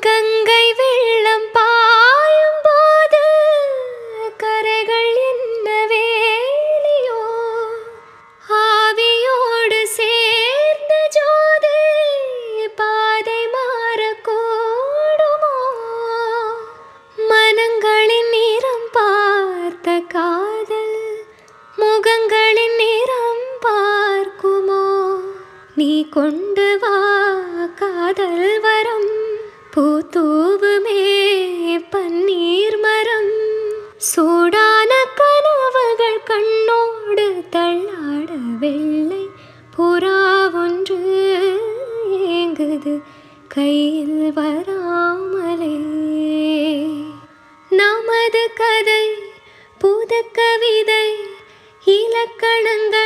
கங்கை வெள்ளம் பாயும் போது கரைகள் என்ன வேலியோ, ஆவியோடு சேர்ந்த ஜோதி பாதை மாறக்கூடுமோ, மனங்களின் நிறம் பார்த்த காதல் முகங்களின் நிறம் பார்க்குமோ, நீ கொண்டு வா காதல் வரம் பூத்தூவுமே பன்னீர் மரம், சூடான கனவுகள் கண்ணோடு தள்ளாட வெள்ளை புறா ஒன்று ஏங்குது கையில் வராமலே. நமது கதை புது கவிதை இலக்கணங்கள்